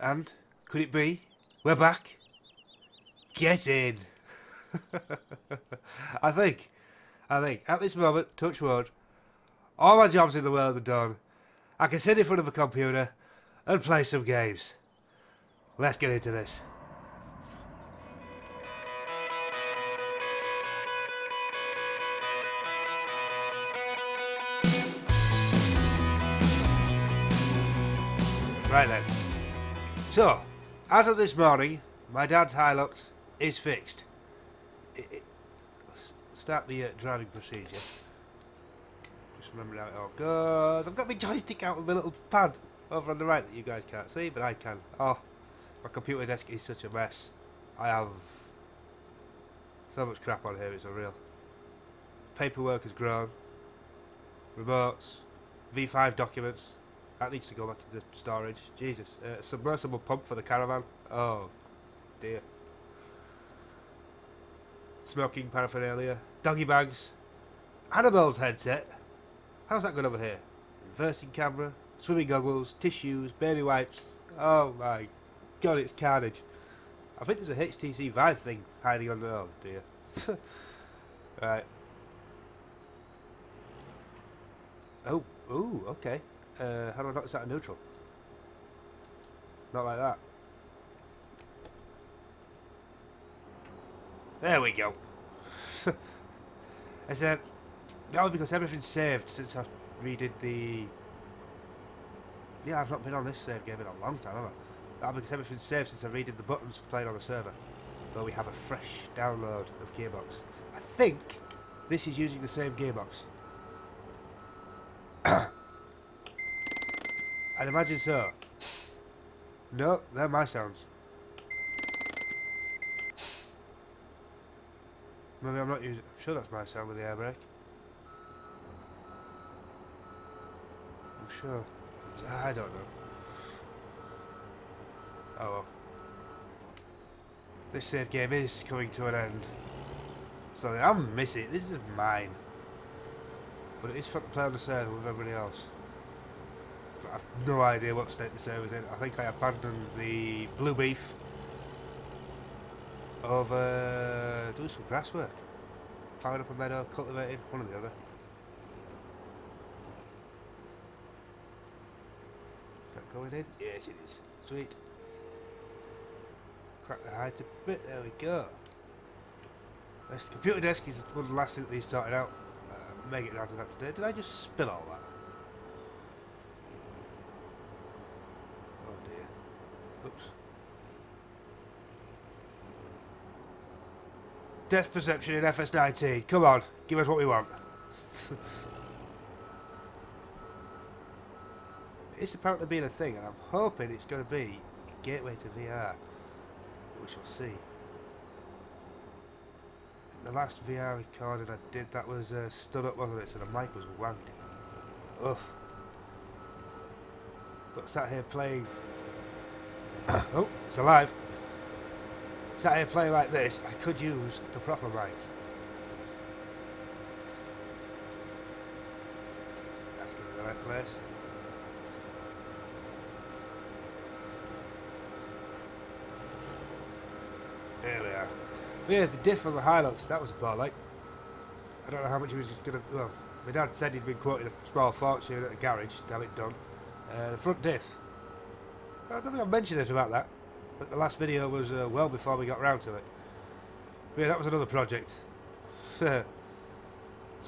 And could it be? We're back. Get in. I think at this moment, touch wood, all my jobs in the world are done. I can sit in front of a computer and play some games. Let's get into this. Right then. So, as of this morning, my dad's Hilux is fixed. Let's start the driving procedure. Just remember how it all goes. I've got my joystick out with my little pad over on the right that you guys can't see, but I can. Oh, my computer desk is such a mess. I have so much crap on here, it's unreal. Paperwork has grown. Remotes. V5 documents. That needs to go back into storage. Jesus. Submersible pump for the caravan. Oh, dear. Smoking paraphernalia. Doggy bags. Annabelle's headset. How's that going over here? Reversing camera. Swimming goggles. Tissues. Baby wipes. Oh my god, it's carnage. I think there's a HTC Vive thing hiding under. Oh dear. Right. Oh, ooh, okay. How do I notice that in neutral? Not like that. There we go. It's no, because everything's saved since I redid the. Yeah, I've not been on this save game in a long time, have I? Because everything's saved since I redid the buttons for playing on the server. Where we have a fresh download of Gearbox. I think this is using the same Gearbox. I'd imagine so. No, they're my sounds. Maybe I'm not using. I'm sure that's my sound with the air brake. I'm sure. I don't know. Oh well. This save game is coming to an end. So I'll miss it. This is mine. But it is fun to play on the server with everybody else. But I've no idea what state the server's in. I think I abandoned the blue beef over doing some grass work. Plowing up a meadow, cultivating, one or the other. Is that going in? Yes it is. Sweet. Crack the height a bit, there we go. This computer desk is one of the last things that he's sorted out. Make it down to that today. Did I just spill all that? Oh dear. Oops. Death perception in FS17. Come on, give us what we want. It's apparently been a thing, and I'm hoping it's going to be a gateway to VR. We shall see. The last VR recording I did, that was stood up, wasn't it? So the mic was wagged. Ugh. But sat here playing. Oh, it's alive. Sat here playing like this, I could use the proper mic. That's going to the right place. There we are. Yeah, the diff on the Hilux, that was a ball like. I don't know how much he was going to. Well, my dad said he'd been quoted a small fortune at a garage to have it done. The front diff. I don't think I mentioned it about that. But the last video was well before we got round to it. But yeah, that was another project. So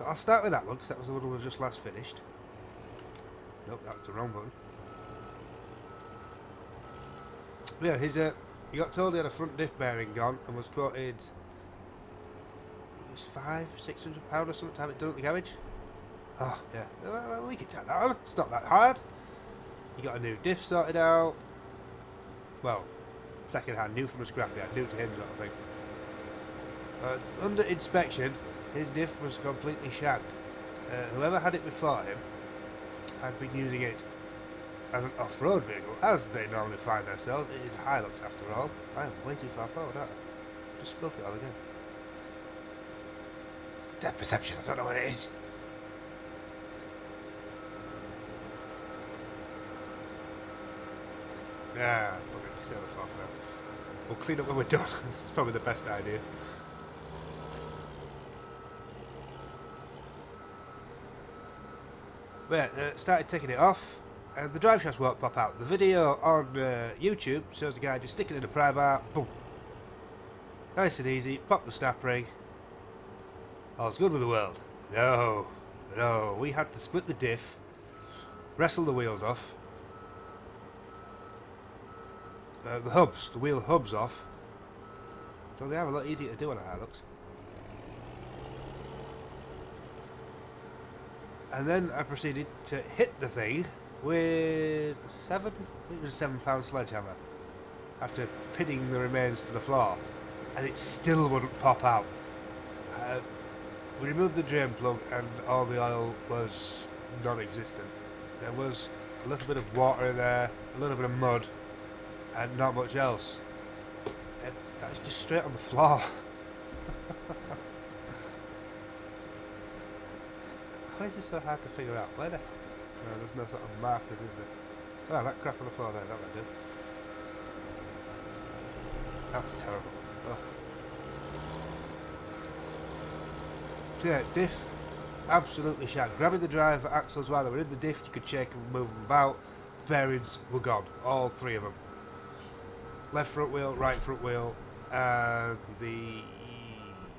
I'll start with that one, because that was the one we just last finished. Nope, that was the wrong button. But yeah, his. He got told he had a front diff bearing gone and was quoted. It was £500–600 or something to have it done at the garage. Oh yeah, well, we can take that on. It's not that hard. He got a new diff sorted out. Well, second hand, new from a scrapyard, new to him sort of thing. Under inspection, his diff was completely shagged. Whoever had it before him had been using it as an off-road vehicle, as they normally find themselves. It is Hilux after all. I am way too far forward, aren't I? Just spilt it all again. It's the depth perception, I don't know what it is. Yeah, bugger, stay on the floor for now. We'll clean up when we're done. It's probably the best idea. But started taking it off, and the drive shafts won't pop out. The video on YouTube shows the guy just sticking in the pry bar, boom. Nice and easy, pop the snap ring. All's good with the world. No, no, we had to split the diff, wrestle the wheels off, the wheel hubs off. So they are a lot easier to do on a Hilux. And then I proceeded to hit the thing with I think it was a 7-pound sledgehammer after pinning the remains to the floor, and it still wouldn't pop out. We removed the drain plug and all the oil was non-existent. There was a little bit of water in there, a little bit of mud, and not much else. That was just straight on the floor. Why is this so hard to figure out? Where the... No, there's no sort of markers, is there? Oh, that crap on the floor there, that would do. That was terrible. Oh. So yeah, diff, absolutely shat. Grabbing the drive axles while they were in the diff, you could shake them and move them about. Bearings were gone, all three of them. Left front wheel, right front wheel, and the...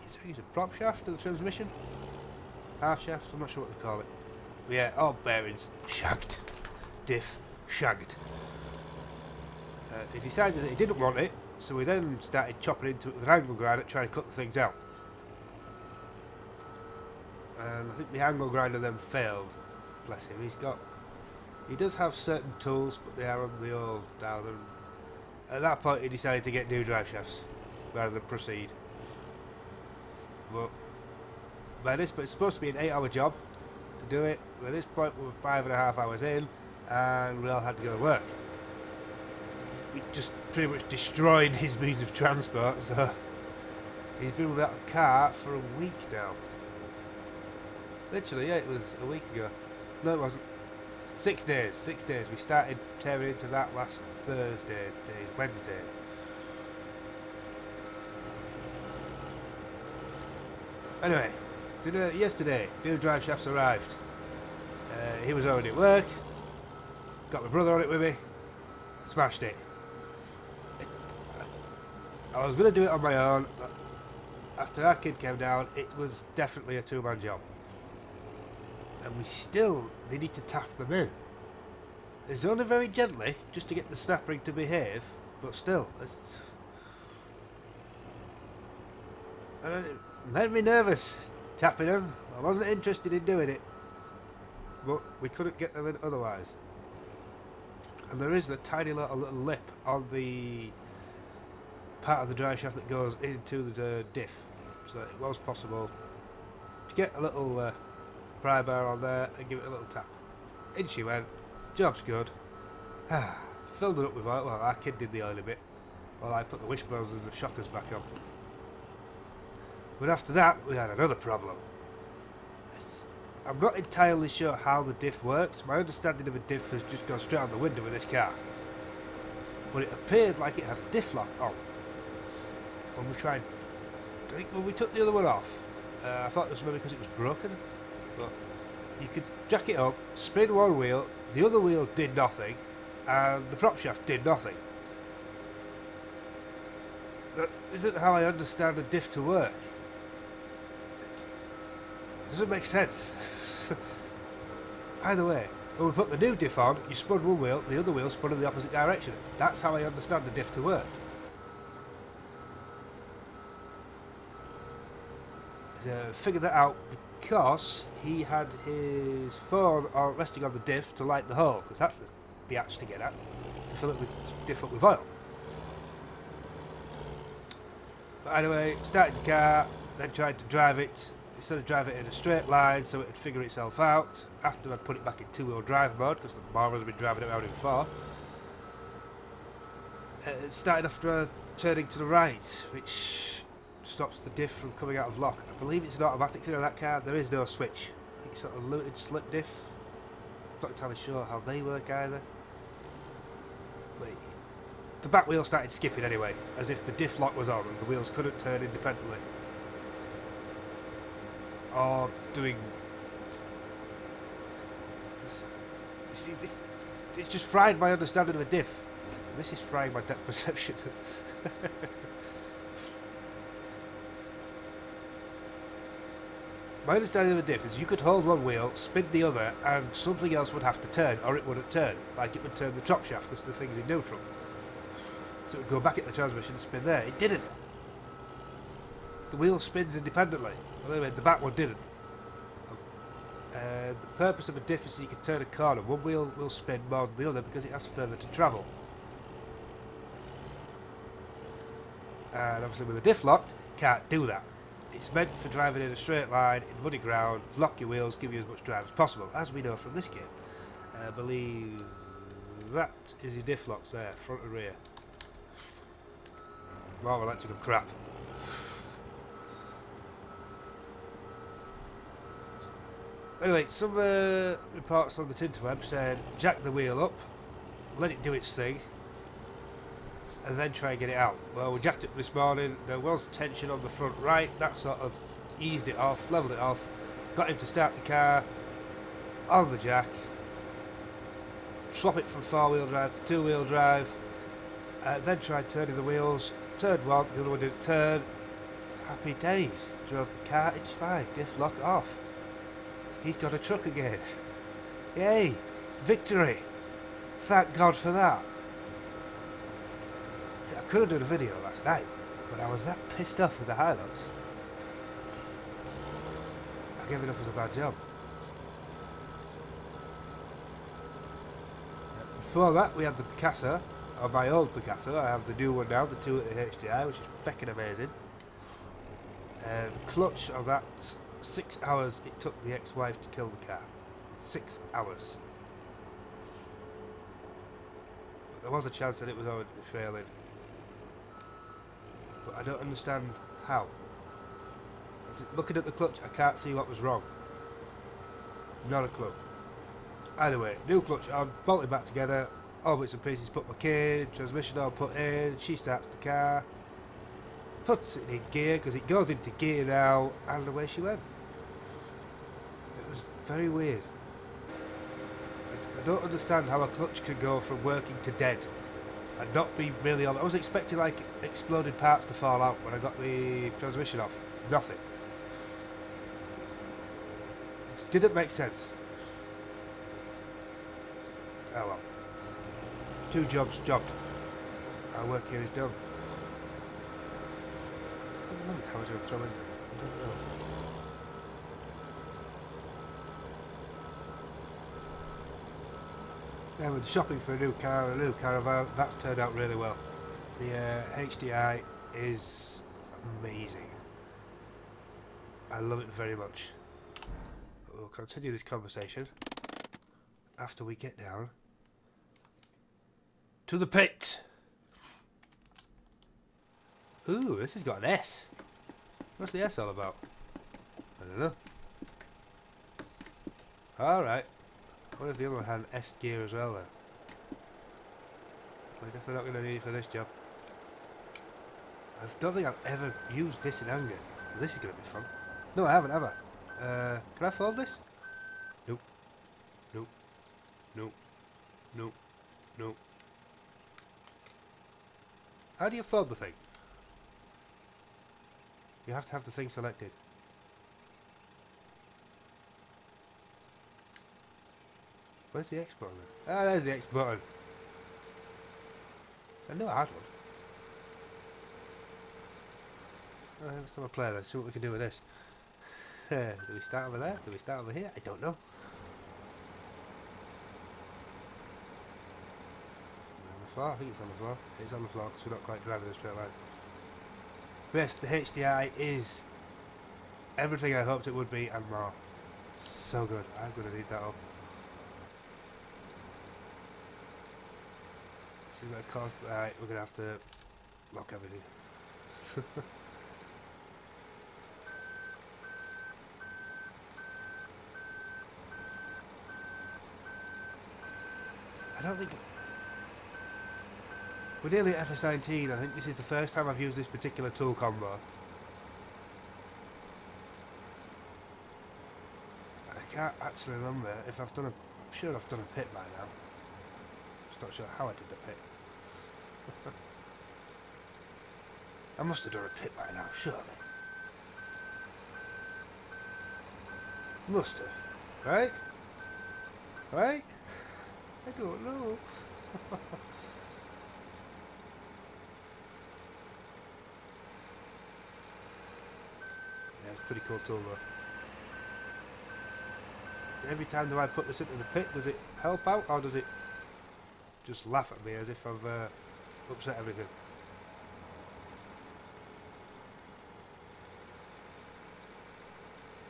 I think it's a prop shaft of the transmission? Half shaft, I'm not sure what they call it. But yeah, all bearings shagged. Diff shagged. He decided that he didn't want it, so we then started chopping into it with an angle grinder trying to cut the things out. And I think the angle grinder then failed. Bless him, he does have certain tools, but they are on the old dial. At that point he decided to get new drive shafts rather than proceed. But by this point it's supposed to be an 8-hour job to do it. By this point we were 5.5 hours in and we all had to go to work. We just pretty much destroyed his means of transport, so he's been without a car for a week now. Literally, yeah, it was a week ago. No, it wasn't. 6 days. 6 days. We started tearing into that last Thursday. Today's Wednesday. Anyway, yesterday, new drive shafts arrived. He was already at work. Got my brother on it with me. Smashed it. I was going to do it on my own, but after our kid came down, it was definitely a 2-man job. And we still needed to tap them in. It's only very gently, just to get the snap ring to behave, but still, it made me nervous tapping them. I wasn't interested in doing it, but we couldn't get them in otherwise. And there is a tiny little lip on the part of the drive shaft that goes into the diff, so it was possible to get a little pry bar on there and give it a little tap. In she went. Job's good. Filled it up with oil. Well, our kid did the oily bit while I put the wishbones and the shockers back on. But after that we had another problem. I'm not entirely sure how the diff works. My understanding of a diff has just gone straight on the window with this car, but it appeared like it had a diff lock on when we tried. I think when we took the other one off, I thought it was maybe because it was broken, but you could jack it up, spin one wheel, the other wheel did nothing, and the prop shaft did nothing. That isn't how I understand a diff to work. It doesn't make sense. Either way, when we put the new diff on, you spun one wheel, the other wheel spun in the opposite direction. That's how I understand the diff to work. Figured that out because he had his phone resting on the diff to light the hole, because that's the biatch to get at, to fill it with diff up with oil. But anyway, started the car, then tried to drive it. Instead of driving it in a straight line so it would figure itself out, after I'd put it back in 2-wheel drive mode, because the Marvels had been driving it around in 4, it started after turning to the right, which stops the diff from coming out of lock. I believe it's an automatic thing on that car. There is no switch. I think it's sort of limited slip diff. I'm not entirely sure how they work either. But the back wheel started skipping anyway, as if the diff lock was on and the wheels couldn't turn independently. Or doing... You see, it's just fried my understanding of a diff. This is frying my depth perception. My understanding of a diff is you could hold one wheel, spin the other, and something else would have to turn, or it wouldn't turn. Like it would turn the drop shaft because the thing's in neutral. So it would go back at the transmission and spin there. It didn't. The wheel spins independently. Well, anyway, the back one didn't. The purpose of a diff is so you can turn a corner. One wheel will spin more than the other because it has further to travel. And obviously with a diff locked, can't do that. It's meant for driving in a straight line, in muddy ground, lock your wheels, give you as much drive as possible, as we know from this game. I believe that is your diff locks there, front and rear. More electrical crap. Anyway, some reports on the Tinterweb said jack the wheel up, let it do its thing, and then try and get it out. Well, we jacked it this morning, there was tension on the front right, that sort of eased it off, levelled it off, got him to start the car on the jack, swap it from 4-wheel drive to 2-wheel drive, then tried turning the wheels, turned one, the other one didn't turn, happy days, drove the car, it's fine, diff lock off. He's got a truck again. Yay! Victory! Thank God for that. See, I could have done a video last night, but I was that pissed off with the Hilux. I gave it up as a bad job. Before that, we had the Picasso, or my old Picasso. I have the new one now, the 2-litre HDI, which is feckin' amazing. The clutch of that, 6 hours it took the ex-wife to kill the car. 6 hours. But there was a chance that it was already failing. But I don't understand how. Looking at the clutch, I can't see what was wrong. Not a clue. Either way, new clutch on, bolted back together, all bits and pieces put back in, transmission all put in, she starts the car, puts it in gear, because it goes into gear now, and away she went. It was very weird. I don't understand how a clutch can go from working to dead and not be really on. I was expecting like exploded parts to fall out when I got the transmission off. Nothing. It didn't make sense. Oh well. 2 jobs jobbed. Our work here is done. I don't know how much I'm throwing. I don't know. Then with shopping for a new car and a new caravan, that's turned out really well. The HDI is amazing. I love it very much. But we'll continue this conversation after we get down to the pit. Ooh, this has got an S. What's the S all about? I don't know. Alright. What if the other one had an S gear as well then? I'm definitely not going to need it for this job. I don't think I've ever used this in anger. So this is going to be fun. No, I haven't ever. Can I fold this? Nope. Nope. Nope. Nope. Nope. How do you fold the thing? You have to have the thing selected. Where's the X button then? Ah, there's the X button. I know I had one. Alright, let's have a play then, see what we can do with this. Do we start over there? Do we start over here? I don't know. On the floor? I think it's on the floor. It's on the floor because we're not quite driving a straight line. Yes, the HDI is everything I hoped it would be and more. So good. I'm going to need that up. This is going to cost. Alright, we're going to have to lock everything. I don't think. We're nearly at FS19. I think this is the first time I've used this particular tool combo. I can't actually remember if I've done a... I'm sure I've done a pit by now. Just not sure how I did the pit. I must have done a pit by now, surely. Must have. Right? Right? I don't know. Yeah, it's a pretty cool tool though. Every time do I put this into the pit, does it help out or does it just laugh at me as if I've upset everything?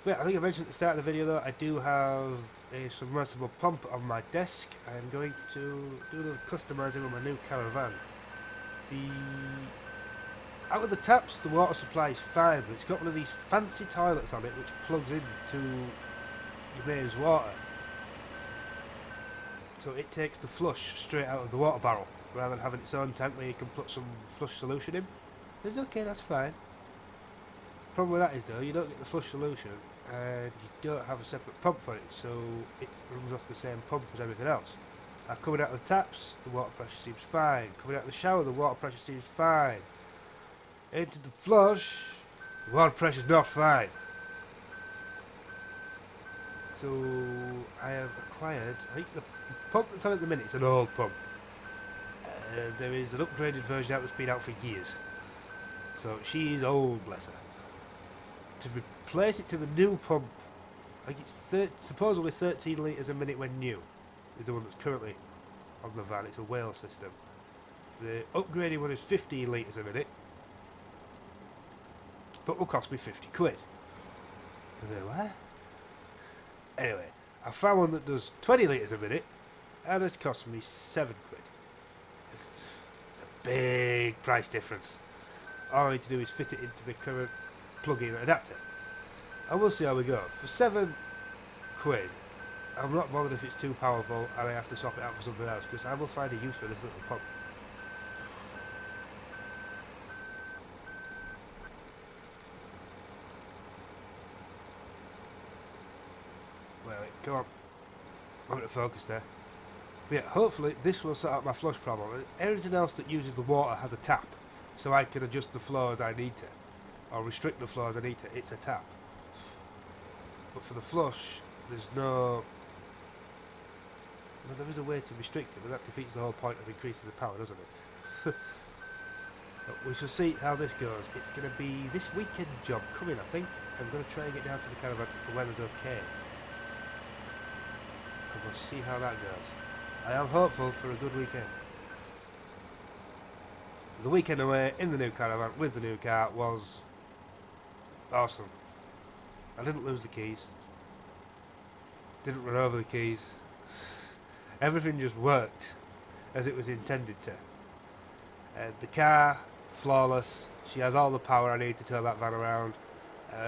Yeah, I think I mentioned at the start of the video though, I do have a submersible pump on my desk. I'm going to do a little customising with my new caravan. Out of the taps, the water supply is fine, but it's got one of these fancy toilets on it which plugs into your mains water. So it takes the flush straight out of the water barrel, rather than having its own tank where you can put some flush solution in. It's okay, that's fine. Problem with that is though, you don't get the flush solution and you don't have a separate pump for it, so it runs off the same pump as everything else. Coming out of the taps, the water pressure seems fine. Coming out of the shower, the water pressure seems fine. Into the flush, the water pressure's not fine. So I have acquired, I think the pump that's on at the minute is an old pump. There is an upgraded version out that's been out for years. So she is old, bless her. To replace it to the new pump, I think it's supposedly 13 litres a minute when new, is the one that's currently on the van. It's a whale system. The upgraded one is 15 litres a minute, but will cost me 50 quid. And then, what? Anyway, I found one that does 20 litres a minute, and it's cost me 7 quid. It's a big price difference. All I need to do is fit it into the current plug-in adapter. And we'll see how we go. For 7 quid, I'm not bothered if it's too powerful and I have to swap it out for something else, because I will find a use for this little pump. Well, come on. I'm going to focus there. But yeah, hopefully this will sort out my flush problem. Everything else that uses the water has a tap, so I can adjust the flow as I need to, or restrict the flow as I need to. It's a tap. But for the flush, there's no... Well, there is a way to restrict it, but that defeats the whole point of increasing the power, doesn't it? But we shall see how this goes. It's going to be this weekend job coming, I think. I'm going to try and get down to the caravan if the weather's okay. And we'll see how that goes. I am hopeful for a good weekend. The weekend away in the new caravan with the new car was awesome. I didn't lose the keys. Didn't run over the keys. Everything just worked as it was intended to. The car, flawless. She has all the power I need to turn that van around.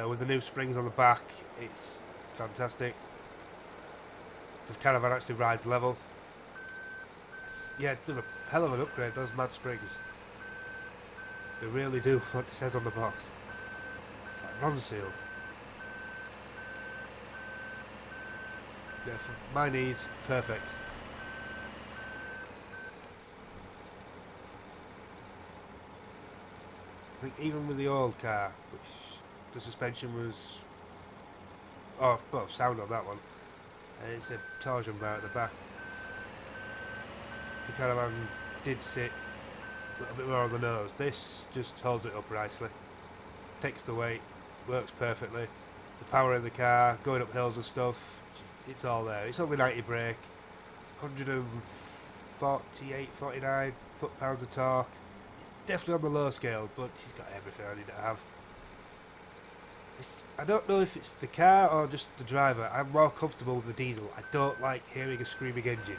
With the new springs on the back, it's fantastic. The caravan actually rides level. Yeah, they're a hell of an upgrade, those mad springs. They really do what it says on the box. It's like Ron Seal. Yeah, for my needs, perfect. I think even with the old car, which the suspension was... Oh, well, sound on that one. It's a torsion bar at the back. The caravan did sit a little bit more on the nose. This just holds it up nicely. Takes the weight, works perfectly. The power in the car, going up hills and stuff, it's all there. It's only 90 brake, 148, 49 foot-pounds of torque. It's definitely on the low scale, but she's got everything I need to have. I don't know if it's the car or just the driver. I'm more comfortable with the diesel. I don't like hearing a screaming engine.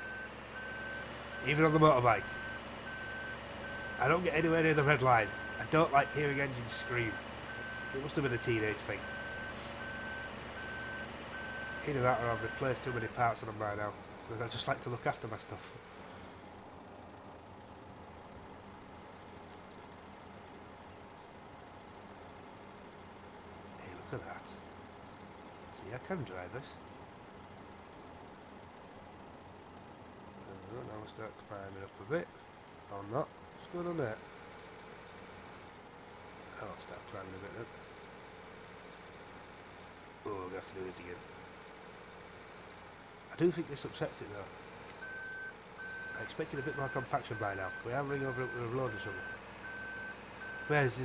Even on the motorbike. I don't get anywhere near the red line. I don't like hearing engines scream. It must have been a teenage thing. Either that or I've replaced too many parts on them by now. Because I just like to look after my stuff. Look at that. See, I can drive this. Oh, now I start climbing up a bit. Or not. What's going on there? Oh, I'll start climbing a bit then. Oh, I'm going to have to do this again. I do think this upsets it though. I expected a bit more compaction by now. We are running over it with a road or something. Whereas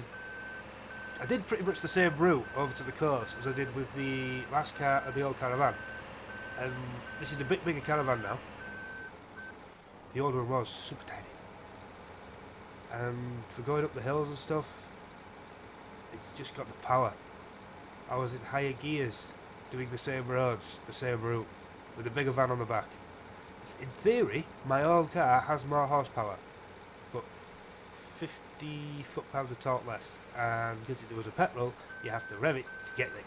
I did pretty much the same route over to the coast as I did with the last car and the old caravan. This is a bit bigger caravan now. The old one was super tiny. And for going up the hills and stuff, it's just got the power. I was in higher gears doing the same roads, the same route, with a bigger van on the back. In theory, my old car has more horsepower, but 50 foot-pounds of torque less, and because it was a petrol, you have to rev it to get it.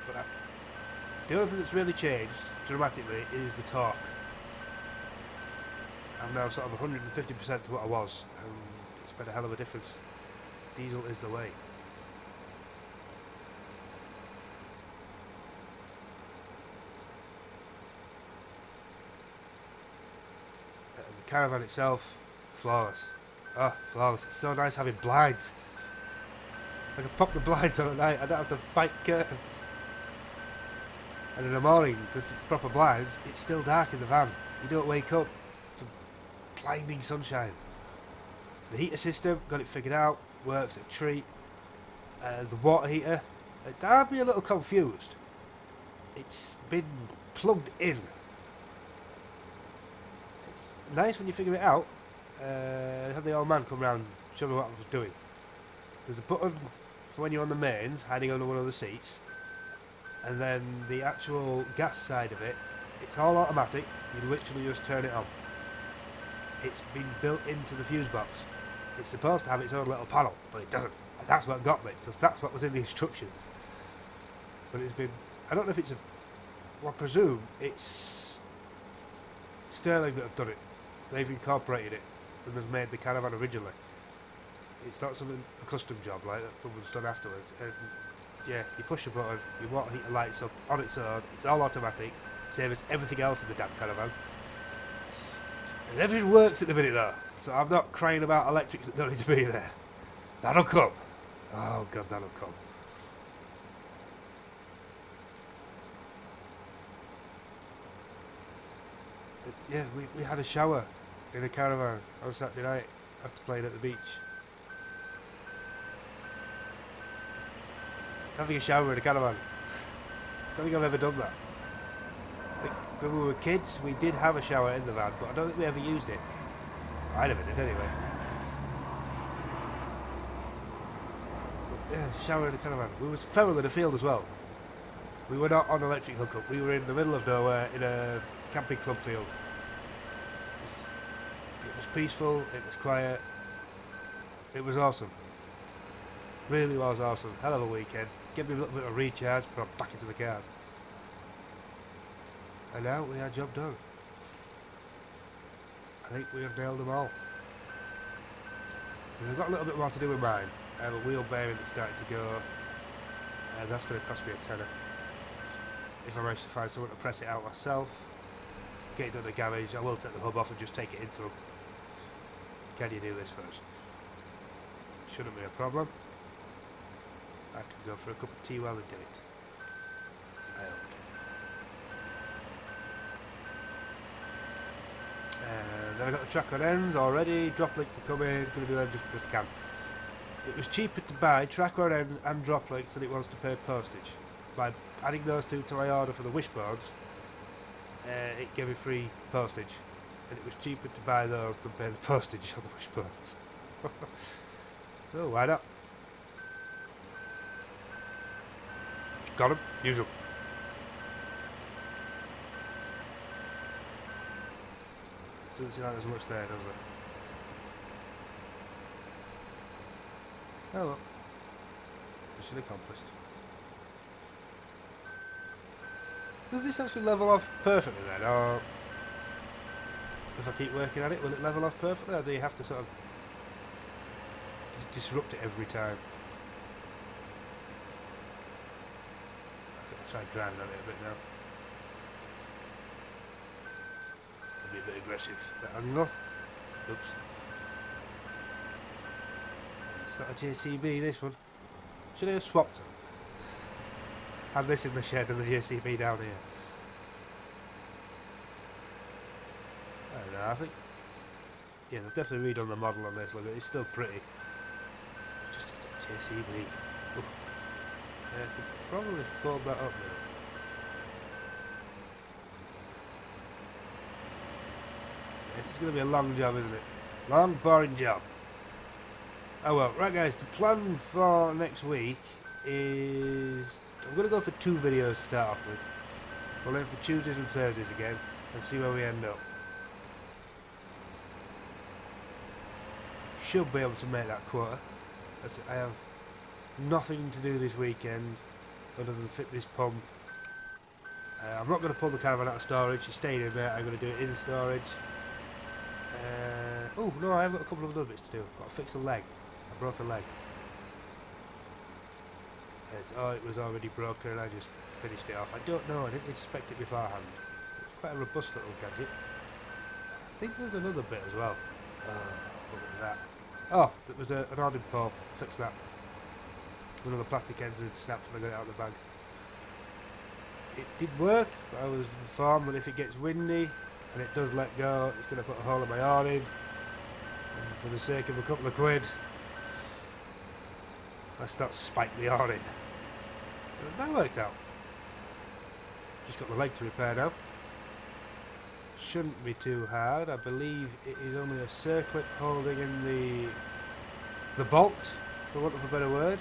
But the only thing that's really changed dramatically is the torque. I'm now sort of 150% to what I was, and it's made a hell of a difference. Diesel is the way. The caravan itself, flawless. Oh, flawless. It's so nice having blinds. I can pop the blinds on at night, I don't have to fight curtains. And in the morning, because it's proper blinds, it's still dark in the van. You don't wake up to blinding sunshine. The heater system, got it figured out, works a treat. The water heater, I'd be a little confused. It's been plugged in. It's nice when you figure it out. Had the old man come round, show me what I was doing. There's a button for when you're on the mains, hiding under one of the seats, and then the actual gas side of it, it's all automatic. You literally just turn it on. It's been built into the fuse box. It's supposed to have its own little panel, but it doesn't. And that's what got me, because that's what was in the instructions. But it's been, I don't know if it's a, well, I presume it's Sterling that have done it. They've incorporated it, and they've made the caravan originally. It's not something, a custom job like that someone's done afterwards. And yeah, you push a button, your water heater lights up on its own, it's all automatic, same as everything else in the damn caravan. And everything works at the minute though, so I'm not crying about electrics that don't need to be there. That'll come. Oh god, that'll come. Yeah, we had a shower in a caravan on Saturday night after playing at the beach. Having a shower in a caravan. I don't think I've ever done that. When we were kids, we did have a shower in the van, but I don't think we ever used it. I never did anyway. But yeah, shower in a caravan. We was feral in a field as well. We were not on electric hookup. We were in the middle of nowhere in a camping club field. It was peaceful, it was quiet, it was awesome. Really was awesome. Hell of a weekend. Give me a little bit of recharge before I'm back into the cars. And now we had job done. I think we have nailed them all. We've got a little bit more to do with mine. I have a wheel bearing that's starting to go, and that's going to cost me a tenner. If I manage to find someone to press it out myself, get it done in the garage, I will take the hub off and just take it into them. Can you do this first? Shouldn't be a problem. I can go for a cup of tea while I do it. I hope. And then I got the track on ends already, drop links are coming, going to do them just because I can. It was cheaper to buy track on ends and drop links than it was to pay postage. By adding those two to my order for the wishbones, it gave me free postage, and it was cheaper to buy those than pay the postage on the wishbones. So why not? Got them, use them. Doesn't seem like there's much there, does there? Oh well. Mission accomplished. Does this actually level off perfectly then, or if I keep working at it, will it level off perfectly, or do you have to sort of disrupt it every time? Try driving on it a bit now. Be a bit aggressive, that angle. Oops. It's not a JCB, this one. Should I have swapped them? Had this in the shed and the JCB down here. I don't know, I think... Yeah, they've definitely redone the model on this, look, it's still pretty. Just a JCB. Ooh. Yeah, I could probably fold that up now. This is going to be a long job, isn't it? Long, boring job. Oh well, right guys, the plan for next week is... I'm going to go for 2 videos to start off with. We'll aim for Tuesdays and Thursdays again, and see where we end up. Should be able to make that quarter. I have nothing to do this weekend other than fit this pump. I'm not going to pull the caravan out of storage, it's staying in there, I'm going to do it in storage. Oh no, I've got a couple of other bits to do. Got to fix a leg. I broke a leg. It was already broken and I just finished it off. I don't know, I didn't inspect it beforehand. It's quite a robust little gadget. I think there's another bit as well. Look at that. Oh, there was an Ordin pole. Fix that. One of the plastic ends had snapped when I got it out of the bag. It did work, but I was informed that if it gets windy and it does let go, it's going to put a hole in my Ordin. And for the sake of a couple of quid, let's not spike the Ordin. That worked out. Just got the leg to repair now. Shouldn't be too hard. I believe it is only a circlip holding in the bolt, for want of a better word.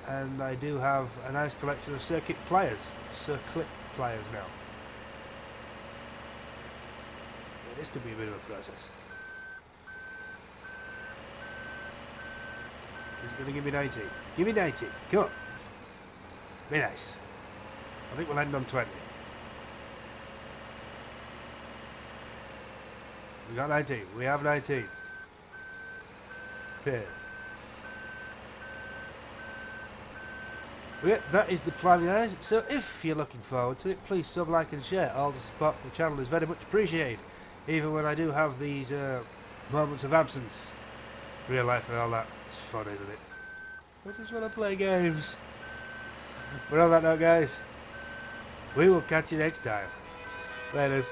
And I do have a nice collection of circuit pliers now. Yeah, this could be a bit of a process. Is it going to give me 90? Give me 90. Come on. Be nice. I think we'll end on 20. We got 19. We have 19. Yeah. Yeah, that is the plan, guys. So if you're looking forward to it, please sub, like and share. All the support for the channel is very much appreciated. Even when I do have these moments of absence. Real life and all that. It's fun, isn't it? I just want to play games. But on that note, guys, we will catch you next time. Laters.